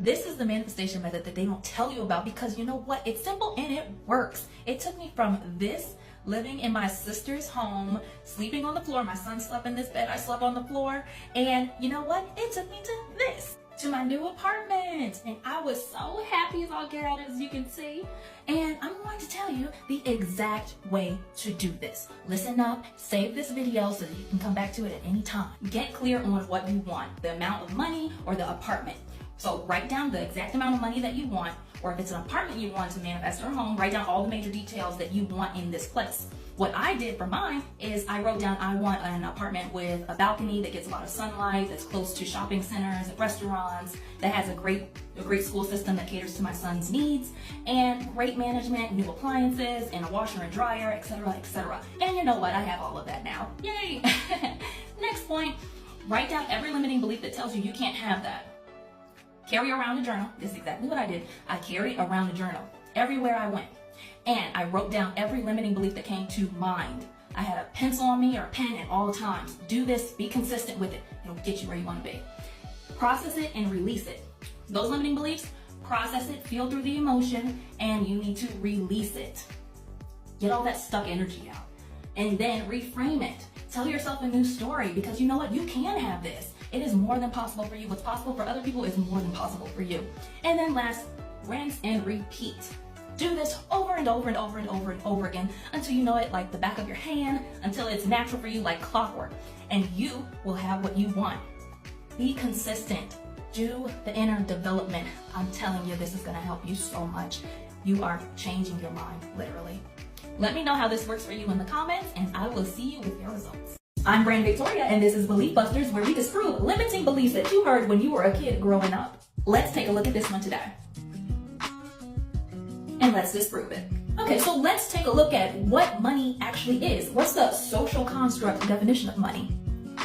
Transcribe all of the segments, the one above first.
This is the manifestation method that they don't tell you about, because you know what? It's simple and it works. It took me from this, living in my sister's home, sleeping on the floor. My son slept in this bed, I slept on the floor. And you know what? It took me to this, to my new apartment. And I was so happy as all get out, as you can see. And I'm going to tell you the exact way to do this. Listen up, save this video so that you can come back to it at any time. Get clear on what you want, the amount of money or the apartment. So write down the exact amount of money that you want, or if it's an apartment you want to manifest or home, write down all the major details that you want in this place. What I did for mine is I wrote down, I want an apartment with a balcony that gets a lot of sunlight, that's close to shopping centers and restaurants, that has a great school system that caters to my son's needs, and great management, new appliances, and a washer and dryer, etc., etc. And you know what? I have all of that now. Yay! Next point, write down every limiting belief that tells you you can't have that. Carry around a journal. This is exactly what I did. I carried around a journal everywhere I went. And I wrote down every limiting belief that came to mind. I had a pencil on me or a pen at all times. Do this, be consistent with it. It'll get you where you want to be. Process it and release it. Those limiting beliefs, process it, feel through the emotion, and you need to release it. Get all that stuck energy out. And then reframe it. Tell yourself a new story, because you know what? You can have this. It is more than possible for you. What's possible for other people is more than possible for you. And then last, rinse and repeat. Do this over and over and over and over and over again until you know it like the back of your hand, until it's natural for you like clockwork, and you will have what you want. Be consistent. Do the inner development. I'm telling you, this is going to help you so much. You are changing your mind, literally. Let me know how this works for you in the comments, and I will see you with your results. I'm Brand Victoria, and this is Belief Busters, where we disprove limiting beliefs that you heard when you were a kid growing up. Let's take a look at this one today. And let's disprove it. Okay, so let's take a look at what money actually is. What's the social construct definition of money?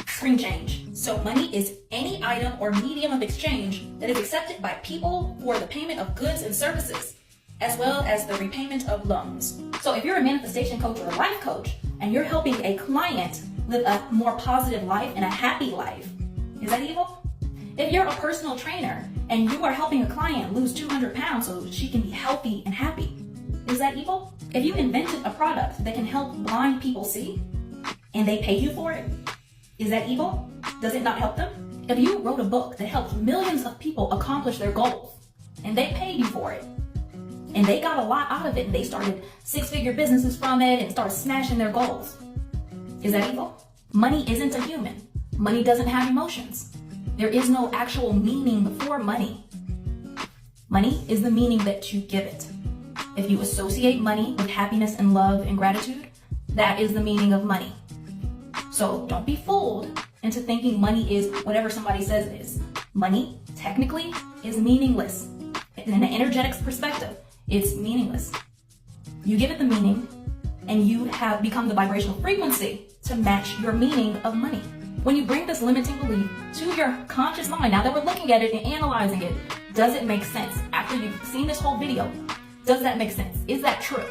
Screen change. So money is any item or medium of exchange that is accepted by people for the payment of goods and services, as well as the repayment of loans. So if you're a manifestation coach or a life coach, and you're helping a client live a more positive life and a happy life, is that evil? If you're a personal trainer and you are helping a client lose 200 pounds so she can be healthy and happy, is that evil? If you invented a product that can help blind people see and they pay you for it, is that evil? Does it not help them? If you wrote a book that helped millions of people accomplish their goals and they paid you for it, and they got a lot out of it, and they started six-figure businesses from it and started smashing their goals, is that evil? Money isn't a human. Money doesn't have emotions. There is no actual meaning for money. Money is the meaning that you give it. If you associate money with happiness and love and gratitude, that is the meaning of money. So don't be fooled into thinking money is whatever somebody says it is. Money, technically, is meaningless. In an energetics perspective, it's meaningless. You give it the meaning, and you have become the vibrational frequency to match your meaning of money. When you bring this limiting belief to your conscious mind, now that we're looking at it and analyzing it, does it make sense? After you've seen this whole video, does that make sense? Is that true?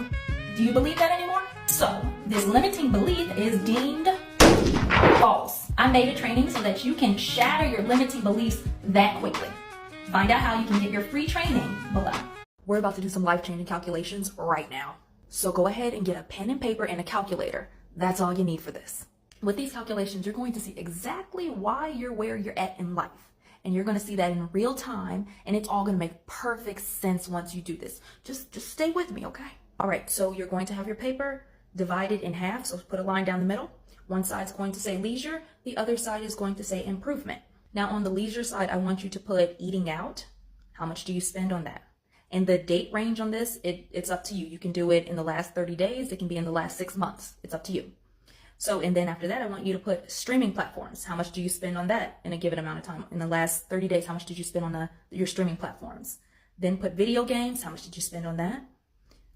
Do you believe that anymore? So, this limiting belief is deemed false. I made a training so that you can shatter your limiting beliefs that quickly. Find out how you can get your free training below. We're about to do some life-changing calculations right now. So go ahead and get a pen and paper and a calculator. That's all you need for this. With these calculations, you're going to see exactly why you're where you're at in life. And you're going to see that in real time, and it's all going to make perfect sense once you do this. Just stay with me, okay? All right, so you're going to have your paper divided in half. So put a line down the middle. One side's going to say leisure. The other side is going to say improvement. Now on the leisure side, I want you to put eating out. How much do you spend on that? And the date range on this, it's up to you. You can do it in the last 30 days. It can be in the last 6 months. It's up to you. So, and then after that, I want you to put streaming platforms. How much do you spend on that in a given amount of time? In the last 30 days, how much did you spend on your streaming platforms? Then put video games. How much did you spend on that?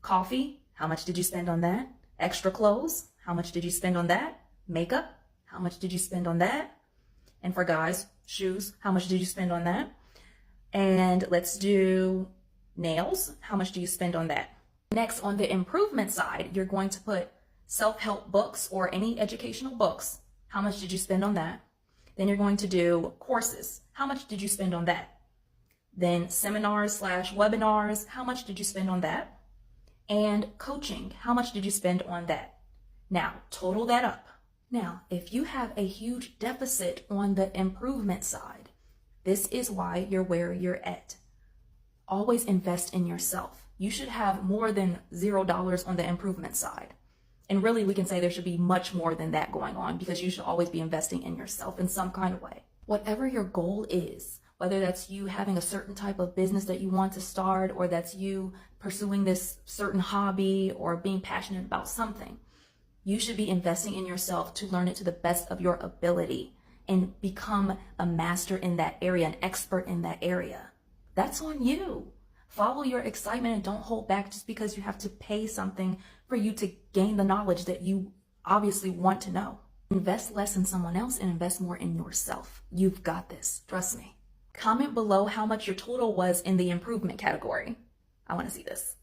Coffee. How much did you spend on that? Extra clothes. How much did you spend on that? Makeup. How much did you spend on that? And for guys, shoes. How much did you spend on that? And let's do nails. How much do you spend on that? Next, on the improvement side, you're going to put self-help books or any educational books. How much did you spend on that? Then you're going to do courses. How much did you spend on that? Then seminars / webinars, how much did you spend on that? And coaching, how much did you spend on that? Now, total that up. Now, if you have a huge deficit on the improvement side, this is why you're where you're at. Always invest in yourself. You should have more than $0 on the improvement side. And really, we can say there should be much more than that going on, because you should always be investing in yourself in some kind of way. Whatever your goal is, whether that's you having a certain type of business that you want to start, or that's you pursuing this certain hobby or being passionate about something, you should be investing in yourself to learn it to the best of your ability and become a master in that area, an expert in that area. That's on you. Follow your excitement and don't hold back just because you have to pay something for you to gain the knowledge that you obviously want to know. Invest less in someone else and invest more in yourself. You've got this. Trust me. Comment below how much your total was in the improvement category. I want to see this.